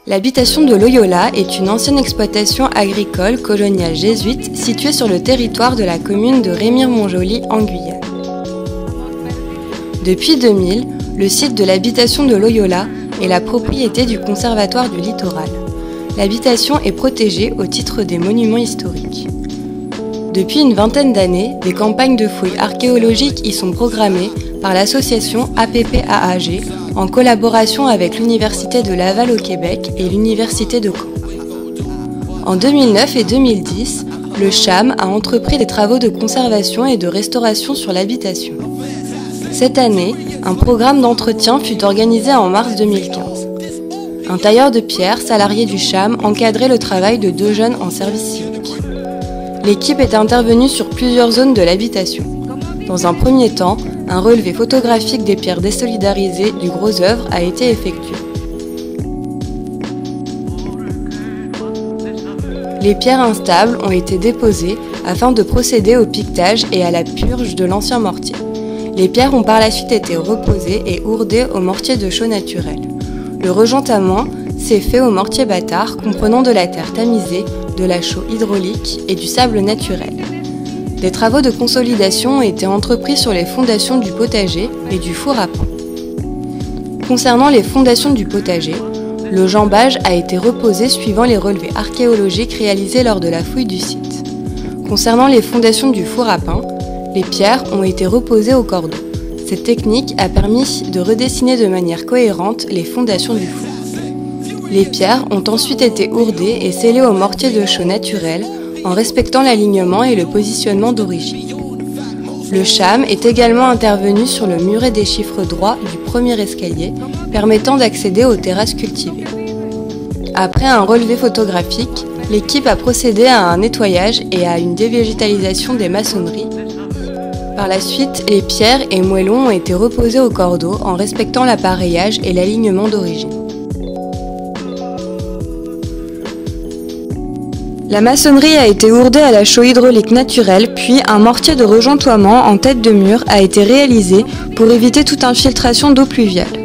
L'habitation de Loyola est une ancienne exploitation agricole coloniale jésuite située sur le territoire de la commune de Remire-Montjoly en Guyane. Depuis 2000, le site de l'habitation de Loyola est la propriété du Conservatoire du Littoral. L'habitation est protégée au titre des monuments historiques. Depuis une vingtaine d'années, des campagnes de fouilles archéologiques y sont programmées par l'association APP-AAG en collaboration avec l'Université de Laval au Québec et l'Université de Caen. En 2009 et 2010, le CHAM a entrepris des travaux de conservation et de restauration sur l'habitation. Cette année, un programme d'entretien fut organisé en mars 2015. Un tailleur de pierre, salarié du CHAM, encadrait le travail de 2 jeunes en service civique. L'équipe est intervenue sur plusieurs zones de l'habitation. Dans un premier temps, un relevé photographique des pierres désolidarisées du gros œuvre a été effectué. Les pierres instables ont été déposées afin de procéder au piquetage et à la purge de l'ancien mortier. Les pierres ont par la suite été reposées et ourdées au mortier de chaux naturel. Le rejointement s'est fait au mortier bâtard comprenant de la terre tamisée, de la chaux hydraulique et du sable naturel. Des travaux de consolidation ont été entrepris sur les fondations du potager et du four à pain. Concernant les fondations du potager, le jambage a été reposé suivant les relevés archéologiques réalisés lors de la fouille du site. Concernant les fondations du four à pain, les pierres ont été reposées au cordeau. Cette technique a permis de redessiner de manière cohérente les fondations du four. Les pierres ont ensuite été ourdées et scellées au mortier de chaux naturel en respectant l'alignement et le positionnement d'origine. Le CHAM est également intervenu sur le muret des chiffres droits du premier escalier, permettant d'accéder aux terrasses cultivées. Après un relevé photographique, l'équipe a procédé à un nettoyage et à une dévégétalisation des maçonneries. Par la suite, les pierres et moellons ont été reposés au cordeau en respectant l'appareillage et l'alignement d'origine. La maçonnerie a été ourdée à la chaux hydraulique naturelle, puis un mortier de rejointoiement en tête de mur a été réalisé pour éviter toute infiltration d'eau pluviale.